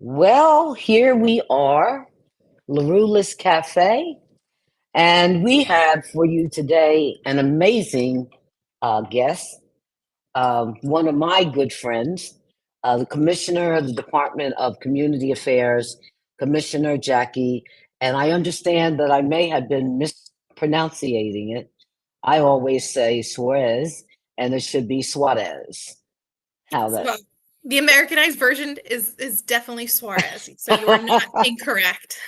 Well, here we are, Larulis Cafe, and we have for you today an amazing guest, one of my good friends, the Commissioner of the Department of Community Affairs, Commissioner Jackie, and I understand that I may have been mispronouncing it. I always say Suarez, and it should be Suarez. How that? Well, the Americanized version is definitely Suarez, so you are not incorrect.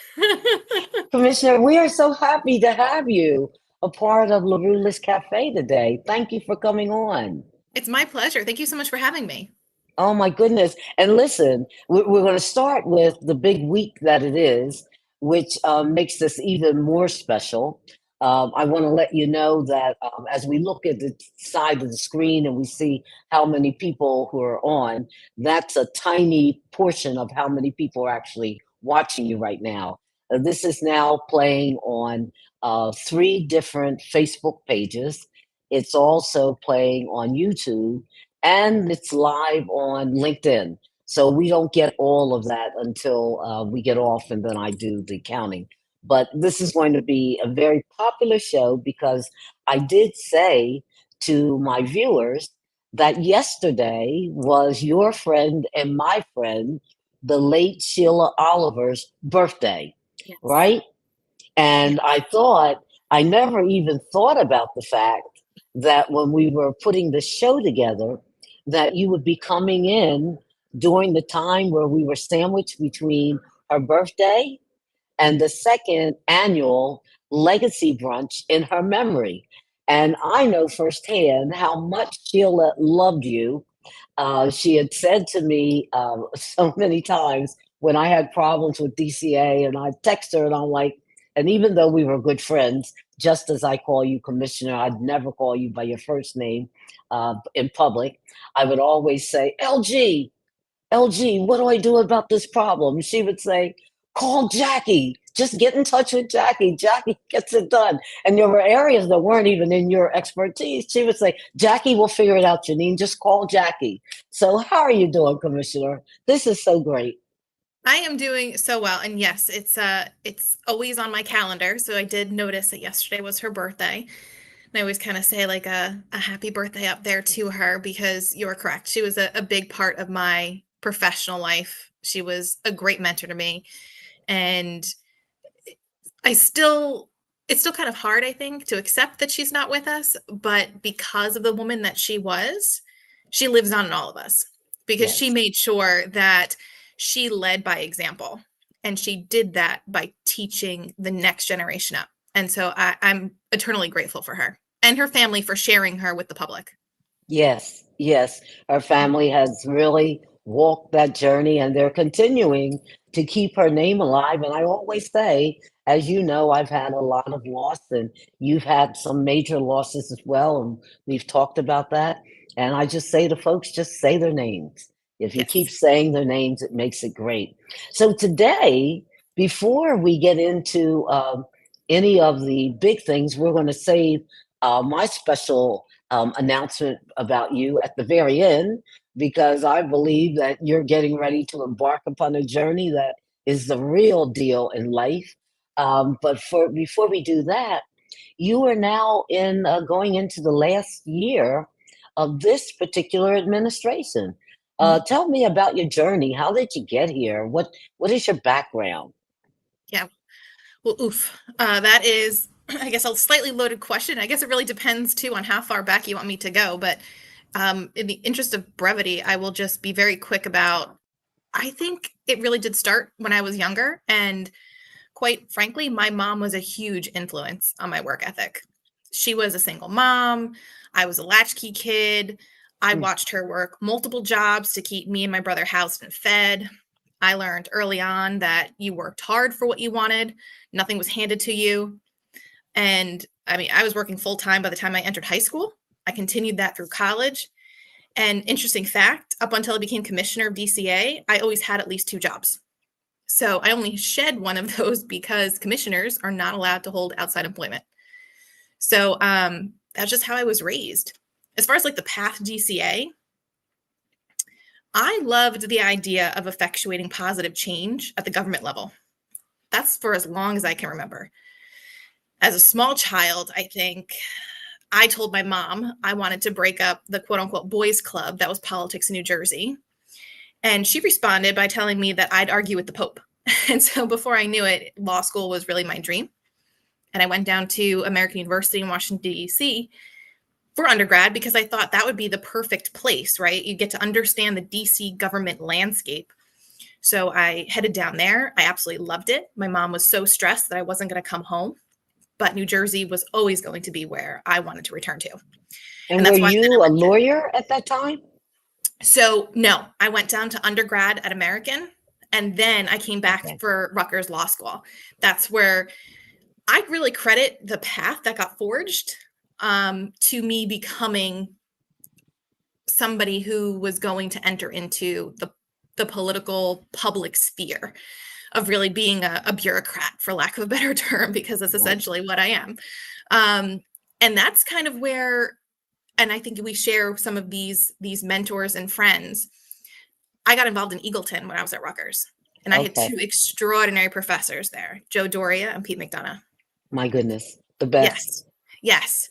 Commissioner, we are so happy to have you a part of Larulis Cafe today. Thank you for coming on. It's my pleasure. Thank you so much for having me. Oh my goodness. And listen, we're going to start with the big week that it is, which makes this even more special. I want to let you know that as we look at the side of the screen and we see how many people who are on, that's a tiny portion of how many people are actually watching you right now. This is now playing on three different Facebook pages. It's also playing on YouTube and it's live on LinkedIn. So we don't get all of that until we get off and then I do the counting. But this is going to be a very popular show because I did say to my viewers that yesterday was your friend and my friend, the late Sheila Oliver's birthday, Yes. right? Yeah. And I never even thought about the fact that when we were putting the show together, that you would be coming in during the time where we were sandwiched between her birthday and the second annual legacy brunch in her memory. And I know firsthand how much Sheila loved you. She had said to me so many times when I had problems with DCA, and I'd text her and I'm like, and even though we were good friends, just as I call you commissioner, I'd never call you by your first name in public. I would always say, LG, what do I do about this problem? She would say, call Jackie. Just get in touch with Jackie. Jackie gets it done. And there were areas that weren't even in your expertise. She would say, Jackie will figure it out, Janine. Just call Jackie. So how are you doing, Commissioner? This is so great. I am doing so well. And yes, it's always on my calendar. So I did notice that yesterday was her birthday. And I always kind of say like a happy birthday up there to her because you're correct. She was a big part of my professional life. She was a great mentor to me. And I still it's still kind of hard, I think, to accept that she's not with us, but because of the woman that she lives on in all of us because she Yes. made sure that she led by example. And she did that by teaching the next generation up. And so I'm eternally grateful for her and her family for sharing her with the public. Yes. Her family has really walked that journey and they're continuing to keep her name alive. And I always say, as you know, I've had a lot of loss and you've had some major losses as well. And we've talked about that. And I just say to folks, just say their names. If you keep Yes. saying their names, it makes it great. So today, before we get into any of the big things, we're going to save my special announcement about you at the very end because I believe that you're getting ready to embark upon a journey that is the real deal in life. But for before we do that, you are now in going into the last year of this particular administration. Tell me about your journey. How did you get here? What is your background? Yeah. Well, oof. That is, I guess, a slightly loaded question. I guess it really depends too on how far back you want me to go. But in the interest of brevity, I will just be very quick about. I think it really did start when I was younger, and quite frankly, my mom was a huge influence on my work ethic. She was a single mom. I was a latchkey kid. I Mm. watched her work multiple jobs to keep me and my brother housed and fed. I learned early on that you worked hard for what you wanted, nothing was handed to you. And I mean, I was working full time by the time I entered high school. I continued that through college. And interesting fact, up until I became commissioner of DCA, I always had at least two jobs. So I only shed one of those because commissioners are not allowed to hold outside employment. So that's just how I was raised. As far as like the path to DCA, I loved the idea of effectuating positive change at the government level. That's for as long as I can remember. As a small child, I think I told my mom I wanted to break up the quote unquote boys club that was politics in New Jersey. And she responded by telling me that I'd argue with the Pope. And so before I knew it, law school was really my dream. And I went down to American University in Washington, D.C. for undergrad because I thought that would be the perfect place, right? You get to understand the D.C. government landscape. So I headed down there. I absolutely loved it. My mom was so stressed that I wasn't going to come home, but New Jersey was always going to be where I wanted to return to. And that's were why you a lawyer at that time? So no, I went down to undergrad at American, and then I came back for Rutgers Law School. That's where I really credit the path that got forged to me becoming somebody who was going to enter into the political public sphere of really being a bureaucrat, for lack of a better term, because that's essentially what I am. And that's kind of where, and I think we share some of these mentors and friends. I got involved in Eagleton when I was at Rutgers, and I had two extraordinary professors there, Joe Doria and Pete McDonough. My goodness, the best. Yes.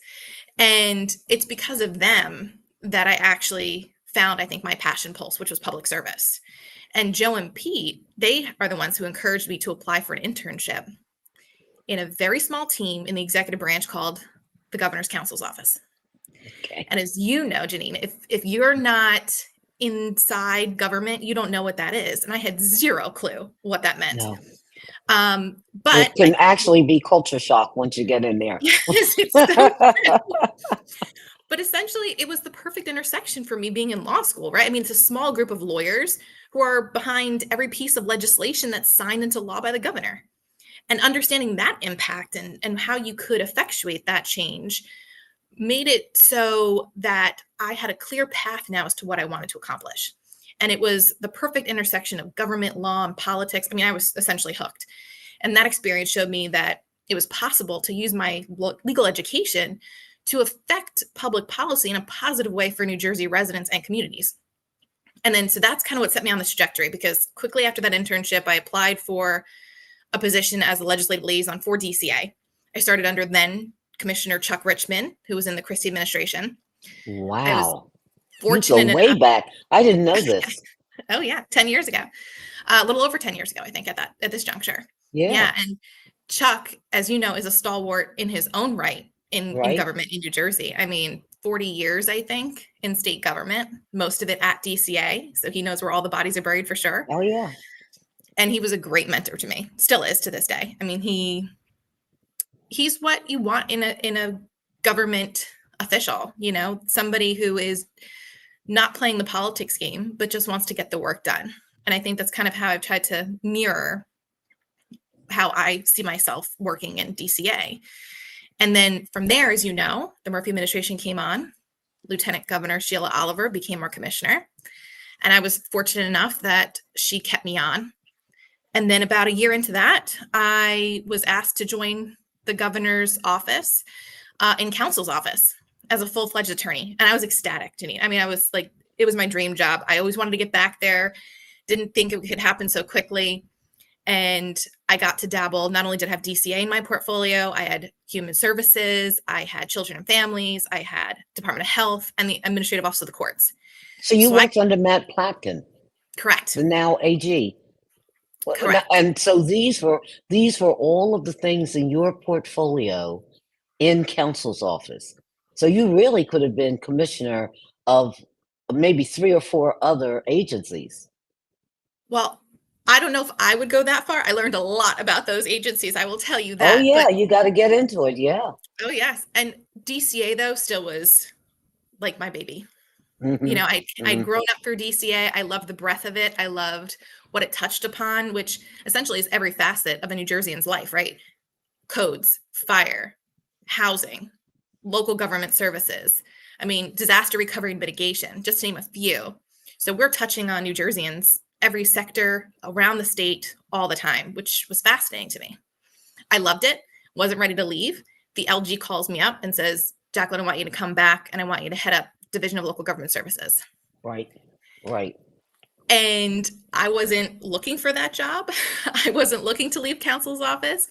And it's because of them that I actually found, I think, my passion pulse, which was public service. And Joe and Pete, they are the ones who encouraged me to apply for an internship in a very small team in the executive branch called the Governor's Counsel's Office. Okay. And as you know, Janine, if you're not inside government, you don't know what that is. And I had zero clue what that meant. No. But it can actually be culture shock once you get in there. Yes, it's so But essentially, it was the perfect intersection for me being in law school, right? I mean, it's a small group of lawyers who are behind every piece of legislation that's signed into law by the governor. And understanding that impact and how you could effectuate that change made it so that I had a clear path now as to what I wanted to accomplish. And it was the perfect intersection of government, law, and politics. I mean, I was essentially hooked. And that experience showed me that it was possible to use my legal education to affect public policy in a positive way for New Jersey residents and communities. And then, so that's kind of what set me on this trajectory, because quickly after that internship, I applied for a position as a legislative liaison for DCA. I started under then Commissioner Chuck Richmond, who was in the Christie administration. Wow. I was fortunate you go way back. I didn't know this. Oh yeah, 10 years ago. A little over 10 years ago, I think, at this juncture. Yeah. And Chuck, as you know, is a stalwart in his own right in government in New Jersey. I mean, 40 years, I think, in state government, most of it at DCA. So he knows where all the bodies are buried for sure. Oh, yeah. And he was a great mentor to me, still is to this day. I mean, he's what you want in a government official, you know, somebody who is not playing the politics game, but just wants to get the work done. And I think that's kind of how I've tried to mirror how I see myself working in DCA. And then from there, as you know, the Murphy administration came on. Lieutenant Governor Sheila Oliver became our commissioner. And I was fortunate enough that she kept me on. And then about a year into that, I was asked to join the governor's office in counsel's office as a full-fledged attorney. And I was ecstatic, Janine. I mean, I was like, it was my dream job. I always wanted to get back there. Didn't think it could happen so quickly. And I got to dabble. Not only did I have DCA in my portfolio, I had human services, I had children and families, I had Department of Health, and the Administrative Office of the Courts. So you worked under Matt Platkin. Correct. The now AG. Correct. And so these were all of the things in your portfolio in counsel's office. So you really could have been commissioner of maybe 3 or 4 other agencies. Well, I don't know if I would go that far. I learned a lot about those agencies. I will tell you that. Oh, yeah. You got to get into it. Yeah. Oh, yes. And DCA, though, still was like my baby. Mm-hmm. You know, I'd grown up through DCA. I loved the breadth of it. I loved what it touched upon, which essentially is every facet of a New Jerseyan's life, right? Codes, fire, housing, local government services. I mean, disaster recovery and mitigation, just to name a few. So we're touching on New Jerseyans every sector around the state all the time, which was fascinating to me. I loved it, wasn't ready to leave. The LG calls me up and says, Jacquelyn, I want you to come back and I want you to head up Division of Local Government Services. Right. And I wasn't looking for that job. I wasn't looking to leave counsel's office.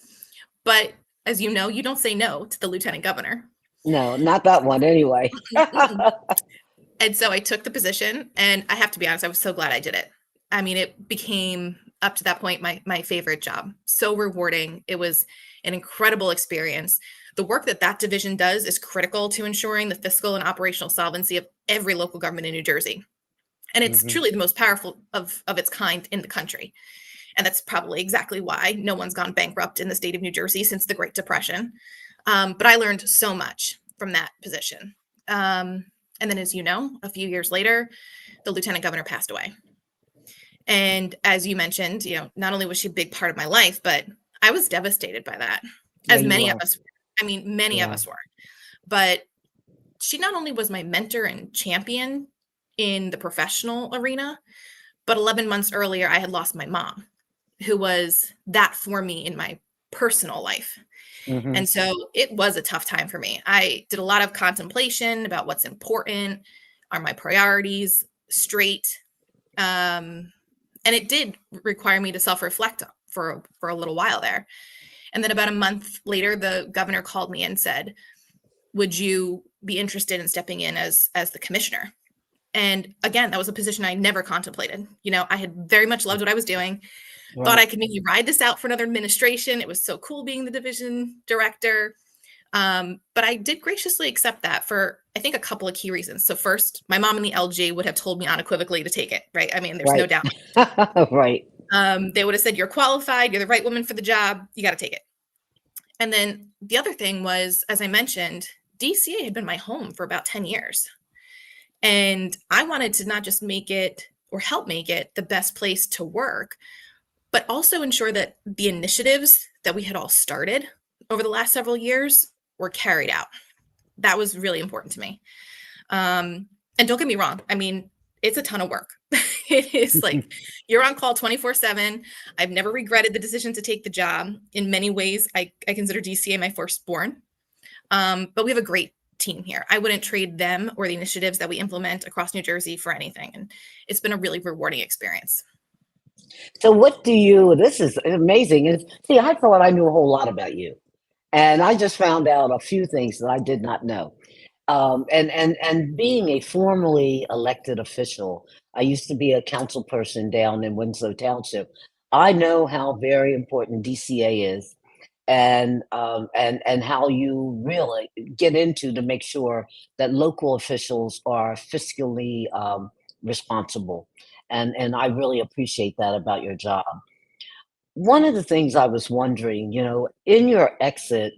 But as you know, you don't say no to the lieutenant governor. No, not that one anyway. Mm-mm. And so I took the position, and I have to be honest, I was so glad I did it. I mean, it became up to that point my favorite job. So rewarding. It was an incredible experience. The work that that division does is critical to ensuring the fiscal and operational solvency of every local government in New Jersey. And it's Hmm. truly the most powerful of its kind in the country. And that's probably exactly why no one's gone bankrupt in the state of New Jersey since the Great Depression. But I learned so much from that position. And then, as you know, a few years later, the lieutenant governor passed away. And as you mentioned, not only was she a big part of my life, but I was devastated by that, Yeah, as you many of were. us were. I mean, many of Yeah. us were. But she not only was my mentor and champion in the professional arena, but 11 months earlier, I had lost my mom, who was that for me in my personal life. Hmm. And so it was a tough time for me. I did a lot of contemplation about what's important, are my priorities straight? And it did require me to self-reflect for a little while there. And then about a month later, the governor called me and said, "Would you be interested in stepping in as the commissioner?" And again, that was a position I never contemplated. I had very much loved what I was doing, thought Right. I could maybe ride this out for another administration. It was so cool being the division director. But I did graciously accept that for, I think, a couple of key reasons. So first, my mom and the LG would have told me unequivocally to take it, right? I mean, there's no Right. doubt. Right. They would have said, "You're qualified, you're the right woman for the job, you got to take it." And then the other thing was, as I mentioned, DCA had been my home for about 10 years. And I wanted to not just make it or help make it the best place to work, but also ensure that the initiatives that we had all started over the last several years were carried out. That was really important to me. And don't get me wrong, I mean, it's a ton of work. It is like you're on call 24/7. I've never regretted the decision to take the job. In many ways, I consider DCA my firstborn. But we have a great team here. I wouldn't trade them or the initiatives that we implement across New Jersey for anything. And it's been a really rewarding experience. So what do you, this is amazing. See, I thought I knew a whole lot about you. And I just found out a few things that I did not know. And being a formally elected official, I used to be a council person down in Winslow Township. I know how very important DCA is, and how you really get into to make sure that local officials are fiscally responsible. And I really appreciate that about your job. One of the things I was wondering, in your exit,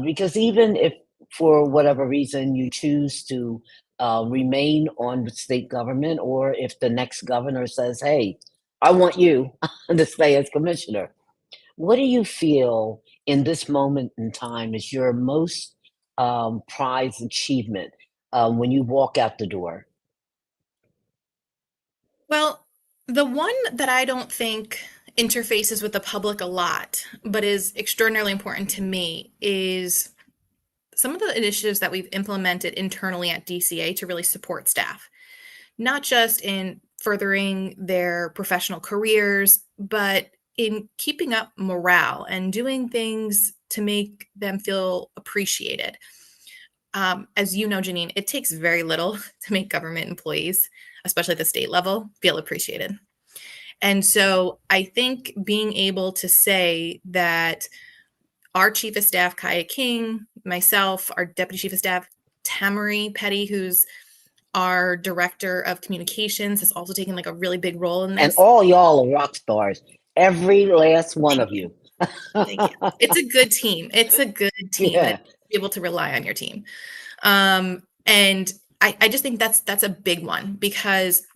because even if for whatever reason you choose to remain on the state government, or if the next governor says, "Hey, I want you to stay as commissioner," what do you feel in this moment in time is your most prized achievement when you walk out the door? Well, the one that I don't think interfaces with the public a lot, but is extraordinarily important to me, is some of the initiatives that we've implemented internally at DCA to really support staff, not just in furthering their professional careers, but in keeping up morale and doing things to make them feel appreciated. As you know, Janine, it takes very little to make government employees, especially at the state level, feel appreciated. And so I think being able to say that our chief of staff, Kaya King, myself, our deputy chief of staff, Tamari Petty, who's our director of communications, has also taken like a really big role in And this. all y'all are rock stars, every last one Thank of you. you. Thank you. It's a good team. It's a good team, and Yeah. it's be able to rely on your team. And I just think that's a big one, because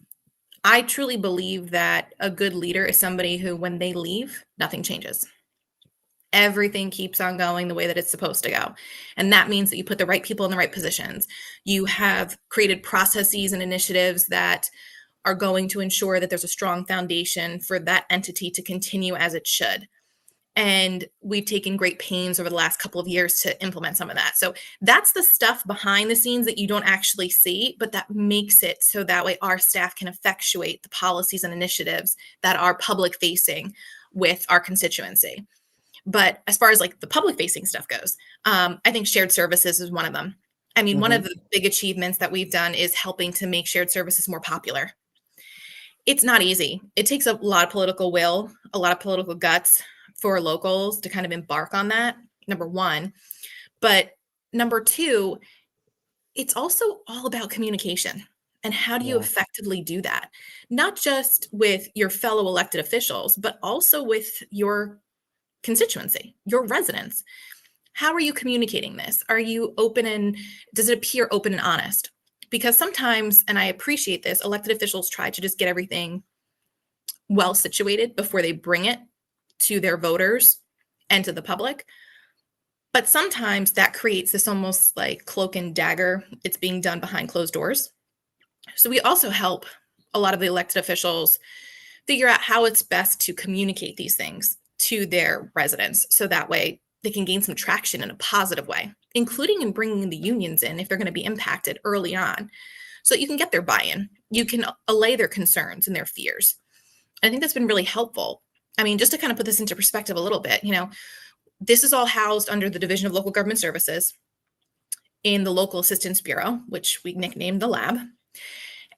I truly believe that a good leader is somebody who, when they leave, nothing changes. Everything keeps on going the way that it's supposed to go. And that means that you put the right people in the right positions. You have created processes and initiatives that are going to ensure that there's a strong foundation for that entity to continue as it should. And we've taken great pains over the last couple of years to implement some of that. So that's the stuff behind the scenes that you don't actually see, but that makes it so that way our staff can effectuate the policies and initiatives that are public facing with our constituency. But as far as like the public facing stuff goes, I think shared services is one of them. I mean, one of the big achievements that we've done is helping to make shared services more popular. It's not easy. It takes a lot of political will, a lot of political guts for locals to kind of embark on that, number one. But number two, it's also all about communication. And how do you effectively do that? Not just with your fellow elected officials, but also with your constituency, your residents. How are you communicating this? Are you open and does it appear open and honest? Because sometimes, and I appreciate this, elected officials try to just get everything well situated before they bring it to their voters and to the public. But sometimes that creates this almost like cloak and dagger. It's being done behind closed doors. So we also help a lot of the elected officials figure out how it's best to communicate these things to their residents. So that way they can gain some traction in a positive way, including in bringing the unions in if they're going to be impacted early on, so that you can get their buy-in. You can allay their concerns and their fears. I think that's been really helpful. I mean, just to kind of put this into perspective a little bit, this is all housed under the Division of Local Government Services in the Local Assistance Bureau, which we nicknamed the lab.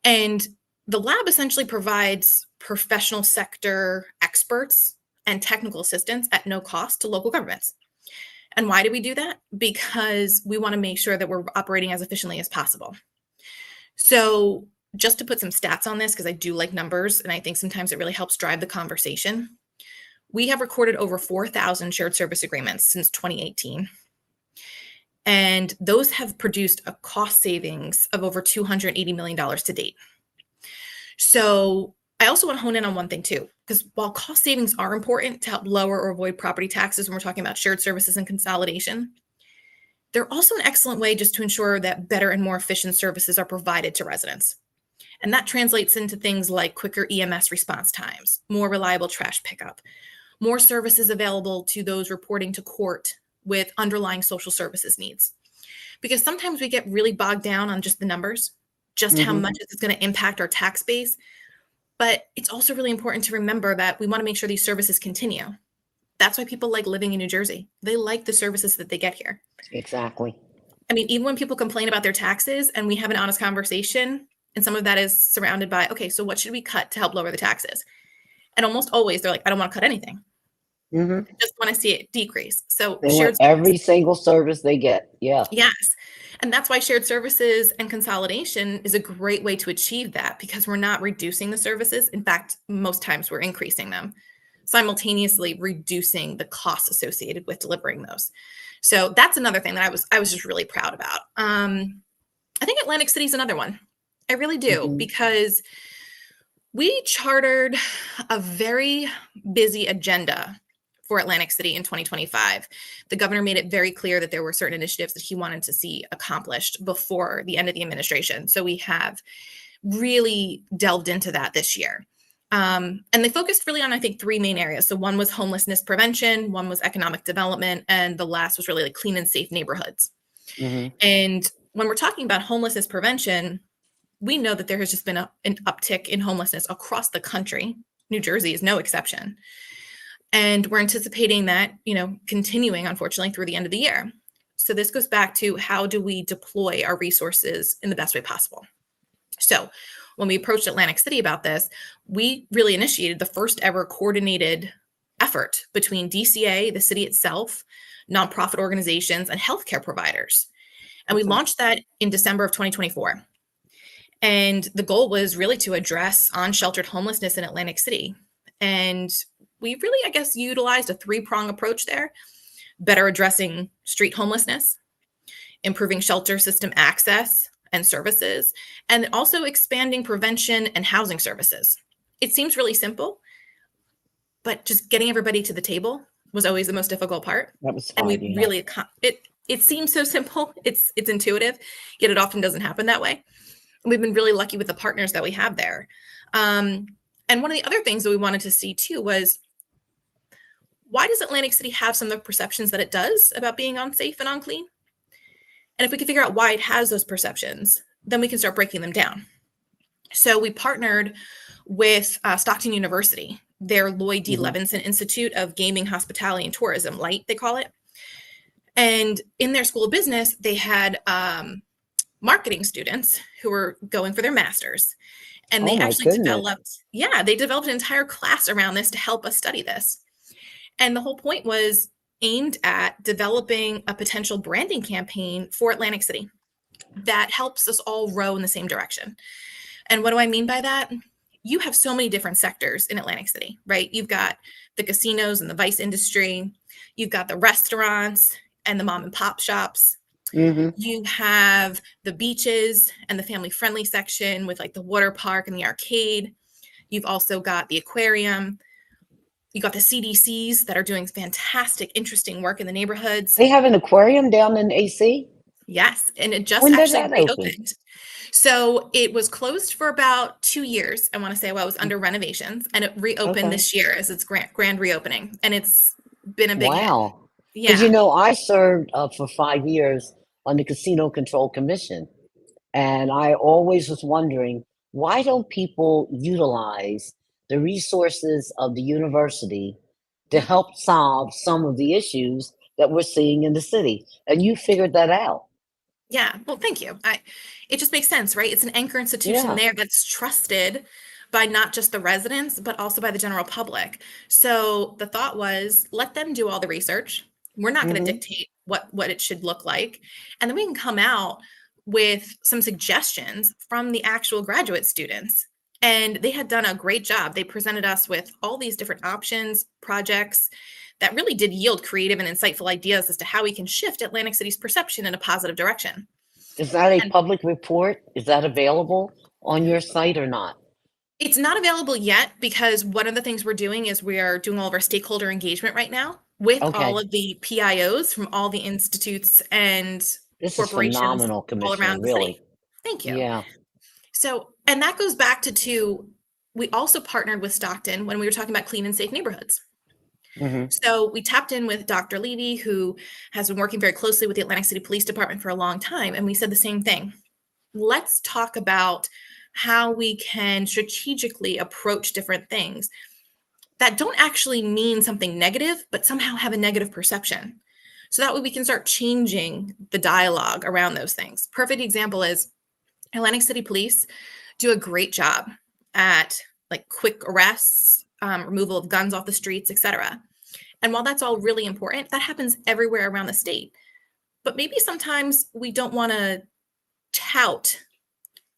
And the lab essentially provides professional sector experts and technical assistance at no cost to local governments. And why do we do that? Because we want to make sure that we're operating as efficiently as possible. So just to put some stats on this, because I do like numbers, and I think sometimes it really helps drive the conversation. We have recorded over 4,000 shared service agreements since 2018. And those have produced a cost savings of over $280 million to date. So I also want to hone in on one thing too, because while cost savings are important to help lower or avoid property taxes when we're talking about shared services and consolidation, they're also an excellent way just to ensure that better and more efficient services are provided to residents. And that translates into things like quicker EMS response times, more reliable trash pickup, more services available to those reporting to court with underlying social services needs. Because sometimes we get really bogged down on just the numbers, just how much it's going to impact our tax base. But it's also really important to remember that we want to make sure these services continue. That's why people like living in New Jersey. They like the services that they get here. Exactly. I mean, even when people complain about their taxes and we have an honest conversation, and some of that is surrounded by, okay, so what should we cut to help lower the taxes? And almost always they're like, I don't want to cut anything. I just want to see it decrease. So they want every single service they get. Yeah. Yes. And that's why shared services and consolidation is a great way to achieve that, because we're not reducing the services. In fact, most times we're increasing them, simultaneously reducing the costs associated with delivering those. So that's another thing that I was just really proud about. I think Atlantic City is another one. I really do, because we chartered a very busy agenda for Atlantic City in 2025. The governor made it very clear that there were certain initiatives that he wanted to see accomplished before the end of the administration. So we have really delved into that this year. And they focused really on, I think, three main areas. So one was homelessness prevention, one was economic development, and the last was really like clean and safe neighborhoods. And when we're talking about homelessness prevention, we know that there has just been an uptick in homelessness across the country. New Jersey is no exception. And we're anticipating that, continuing, unfortunately, through the end of the year. So this goes back to how do we deploy our resources in the best way possible? So when we approached Atlantic City about this, we really initiated the first ever coordinated effort between DCA, the city itself, nonprofit organizations, and healthcare providers. And we launched that in December of 2024. And the goal was really to address unsheltered homelessness in Atlantic City. And we really, I guess, utilized a three-prong approach there: better addressing street homelessness, improving shelter system access and services, and also expanding prevention and housing services. It seems really simple, but just getting everybody to the table was always the most difficult part. That was hard, and we really, it seems so simple. It's intuitive, yet it often doesn't happen that way. And we've been really lucky with the partners that we have there. And one of the other things that we wanted to see too was, why does Atlantic City have some of the perceptions that it does about being unsafe and unclean? And if we can figure out why it has those perceptions, then we can start breaking them down. So we partnered with Stockton University, their Lloyd D. Levinson Institute of Gaming, Hospitality, and Tourism, LIGHT, they call it. And in their school of business, they had marketing students who were going for their masters. And they actually developed an entire class around this to help us study this. And the whole point was aimed at developing a potential branding campaign for Atlantic City that helps us all row in the same direction. And what do I mean by that? You have so many different sectors in Atlantic City, right? You've got the casinos and the vice industry. You've got the restaurants and the mom and pop shops. You have the beaches and the family friendly section with like the water park and the arcade. You've also got the aquarium. You got the CDCs that are doing fantastic, interesting work in the neighborhoods. They have an aquarium down in AC? Yes, and it just When did actually that reopened. open? So it was closed for about 2 years. I want to say, well, it was under renovations, and it reopened this year as its grand reopening, and it's been a big hit. Wow. Yeah. Because, I served for 5 years on the Casino Control Commission. And I always was wondering, why don't people utilize the resources of the university to help solve some of the issues that we're seeing in the city? And you figured that out. Yeah. Well, thank you. It just makes sense, right? It's an anchor institution there that's trusted by not just the residents, but also by the general public. So the thought was, let them do all the research. We're not going to dictate what it should look like. And then we can come out with some suggestions from the actual graduate students. And they had done a great job. They presented us with all these different options, projects that really did yield creative and insightful ideas as to how we can shift Atlantic City's perception in a positive direction. Is that a public report? Is that available on your site or not? It's not available yet because one of the things we're doing is we are doing all of our stakeholder engagement right now with all of the PIOs from all the institutes and corporations phenomenal, all around the city. Thank you. Yeah. So, and that goes back to we also partnered with Stockton when we were talking about clean and safe neighborhoods. So we tapped in with Dr. Levy, who has been working very closely with the Atlantic City Police Department for a long time. And we said the same thing. Let's talk about how we can strategically approach different things that don't actually mean something negative, but somehow have a negative perception. So that way we can start changing the dialogue around those things. Perfect example is Atlantic City Police do a great job at like quick arrests, removal of guns off the streets, etc. And while that's all really important, that happens everywhere around the state. But maybe sometimes we don't want to tout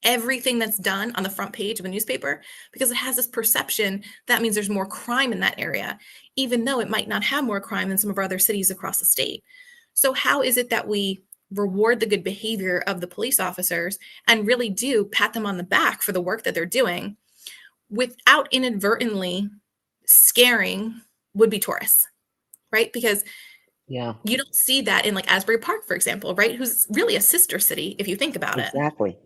everything that's done on the front page of a newspaper because it has this perception that means there's more crime in that area, even though it might not have more crime than some of our other cities across the state. So how is it that we reward the good behavior of the police officers and really do pat them on the back for the work that they're doing without inadvertently scaring would-be tourists, right? Because you don't see that in like Asbury Park, for example, right? Who's really a sister city if you think about it. Exactly.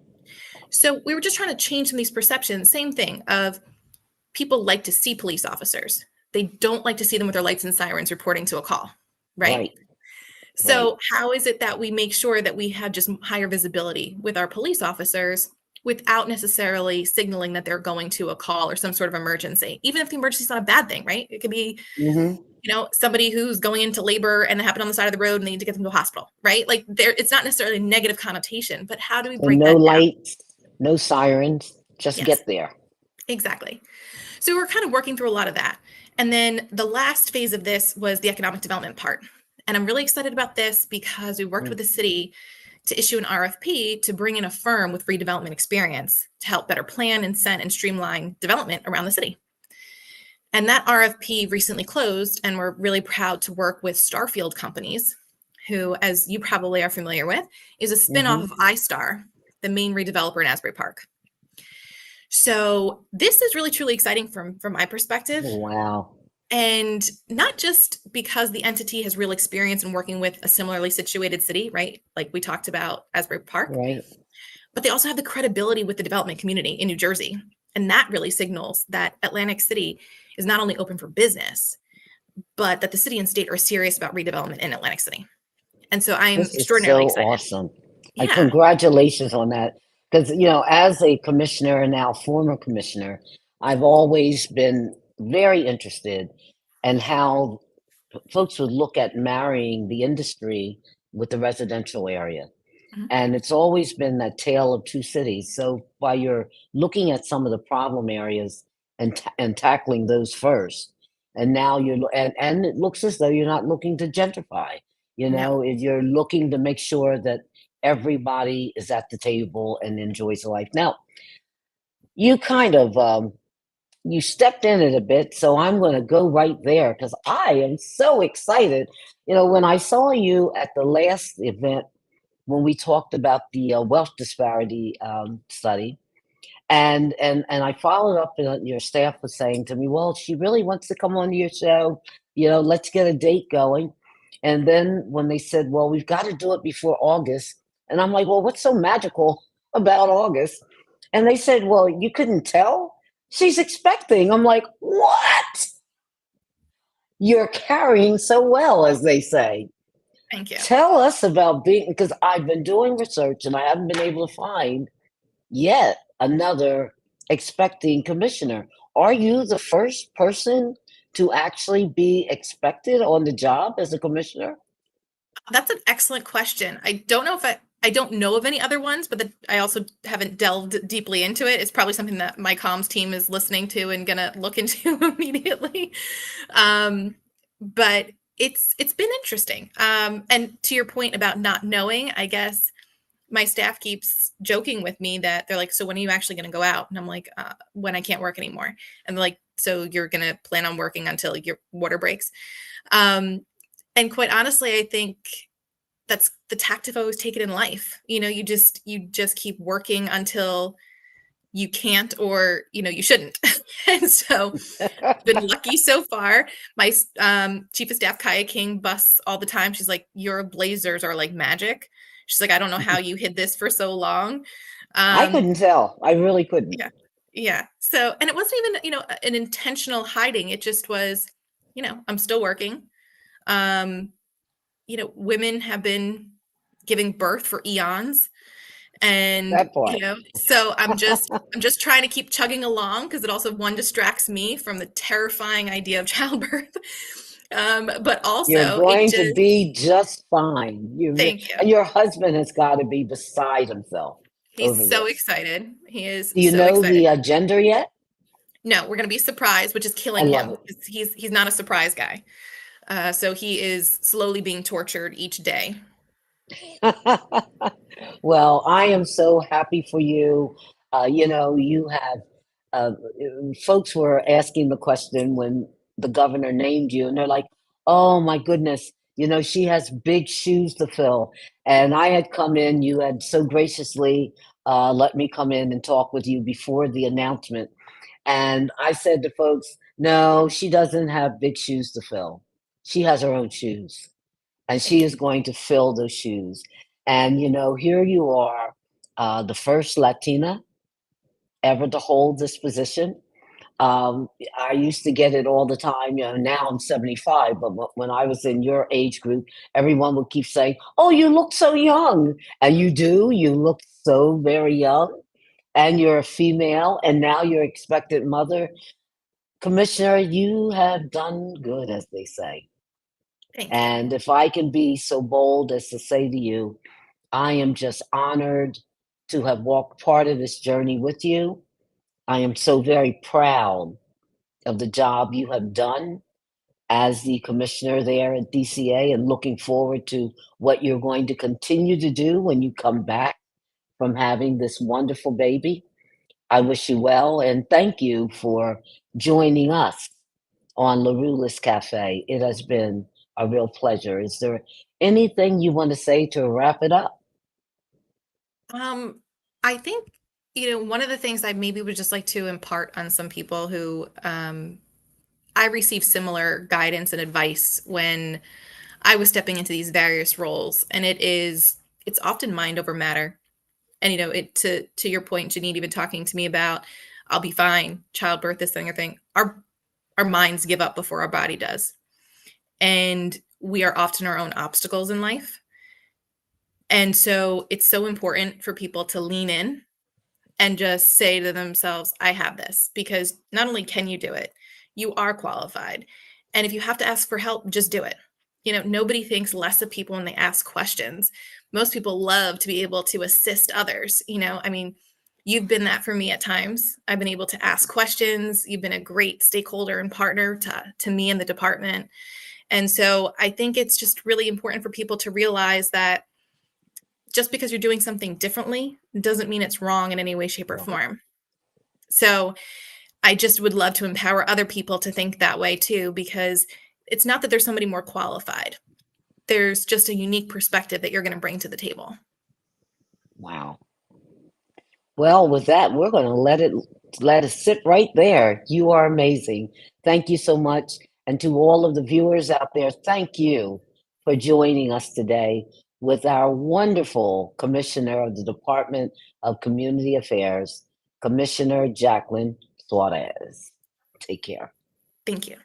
So we were just trying to change some of these perceptions. Same thing of people like to see police officers. They don't like to see them with their lights and sirens reporting to a call, right? So how is it that we make sure that we have just higher visibility with our police officers without necessarily signaling that they're going to a call or some sort of emergency, even if the emergency is not a bad thing, right? It could be, somebody who's going into labor and it happened on the side of the road and they need to get them to a hospital, right? Like it's not necessarily a negative connotation, but how do we break that down? No lights, no sirens, just get there. Exactly. So we're kind of working through a lot of that. And then the last phase of this was the economic development part. And I'm really excited about this because we worked with the city to issue an RFP to bring in a firm with redevelopment experience to help better plan, incent, and streamline development around the city. And that RFP recently closed, and we're really proud to work with Starfield Companies, who, as you probably are familiar with, is a spinoff of iStar, the main redeveloper in Asbury Park. So this is really, truly exciting from my perspective. Wow. And not just because the entity has real experience in working with a similarly situated city, right? Like we talked about Asbury Park, but they also have the credibility with the development community in New Jersey. And that really signals that Atlantic City is not only open for business, but that the city and state are serious about redevelopment in Atlantic City. And so I'm This is extraordinarily so excited. awesome. Yeah. Congratulations on that. Because, as a commissioner and now former commissioner, I've always been very interested in how folks would look at marrying the industry with the residential area. Mhm. And it's always been that tale of two cities. So while you're looking at some of the problem areas and tackling those first, and now and it looks as though you're not looking to gentrify. No. You're looking to make sure that everybody is at the table and enjoys life. Now, you kind of you stepped in it a bit, so I'm going to go right there because I am so excited. When I saw you at the last event when we talked about the wealth disparity study, and I followed up, and your staff was saying to me, "Well, she really wants to come on to your show. Let's get a date going." And then when they said, "Well, we've got to do it before August," and I'm like, "Well, what's so magical about August?" And they said, "Well, you couldn't tell. She's expecting." I'm like, "What? You're carrying so well," as they say. Thank you. Tell us about being, because I've been doing research and I haven't been able to find yet another expecting commissioner. Are you the first person to actually be expected on the job as a commissioner? That's an excellent question. I don't know of any other ones, but I also haven't delved deeply into it. It's probably something that my comms team is listening to and gonna look into immediately. But it's been interesting. And to your point about not knowing, I guess my staff keeps joking with me that they're like, "So when are you actually going to go out?" And I'm like, "When I can't work anymore." And they're like, "So you're going to plan on working until your water breaks?" Um, and quite honestly, I think that's the tact I've always taken in life. You just keep working until you can't, or you shouldn't. And so been lucky so far. My chief of staff, Kaya King, busts all the time. She's like, "Your blazers are like magic." She's like, "I don't know how you hid this for so long." I Um, couldn't tell. I really couldn't. yeah, yeah. So, and it wasn't even, an intentional hiding. It just was, I'm still working. Um, Women have been giving birth for eons, and That part. so I'm just trying to keep chugging along because it also one distracts me from the terrifying idea of childbirth. But You're also it going to just be just fine. thank you. And your husband has got to be beside himself He's over so this. excited. He is Do you so know excited. the gender yet? No, we're gonna be surprised, which is I killing love him. it. He's not a surprise guy. So he is slowly being tortured each day. Well, I am so happy for you. You have uh, folks were asking the question when the governor named you, and they're like, "Oh my goodness, she has big shoes to fill." And I had come in, you had so graciously let me come in and talk with you before the announcement. And I said to folks, "No, she doesn't have big shoes to fill. She has her own shoes." And she Thank is you. going to fill those shoes. And here you are, the first Latina ever to hold this position. I used to get it all the time. Now I'm 75, but when I was in your age group, everyone would keep saying, "Oh, you look so young," and you do. You look so very young, and you're a female, and now you're expected mother. Commissioner, you have done good, as they say. Thank you. And if I can be so bold as to say to you, I am just honored to have walked part of this journey with you. I am so very proud of the job you have done as the commissioner there at DCA and looking forward to what you're going to continue to do when you come back from having this wonderful baby. I wish you well and thank you for joining us on Larulis Cafe. It has been a real pleasure. Is there anything you want to say to wrap it up? Um, I think, one of the things I maybe would just like to impart on some people who I received similar guidance and advice when I was stepping into these various roles, and it's often mind over matter. And it to your point, Janine, even talking to me about I'll be fine, childbirth, this thing or thing. Our minds give up before our body does. and we are often our own obstacles in life. And so it's so important for people to lean in and just say to themselves, I have this, because not only can you do it, you are qualified. And if you have to ask for help, just do it. Nobody thinks less of people when they ask questions. Most people love to be able to assist others. I mean, you've been that for me at times. I've been able to ask questions. You've been a great stakeholder and partner to me in the department. And so I think it's just really important for people to realize that just because you're doing something differently doesn't mean it's wrong in any way, shape, or form. So I just would love to empower other people to think that way too, because it's not that there's somebody more qualified. There's just a unique perspective that you're going to bring to the table. Wow. Well, with that, we're going to let it sit right there. You are amazing. Thank you so much. And to all of the viewers out there, thank you for joining us today with our wonderful Commissioner of the Department of Community Affairs, Commissioner Jacquelyn Suarez. Take care. Thank you.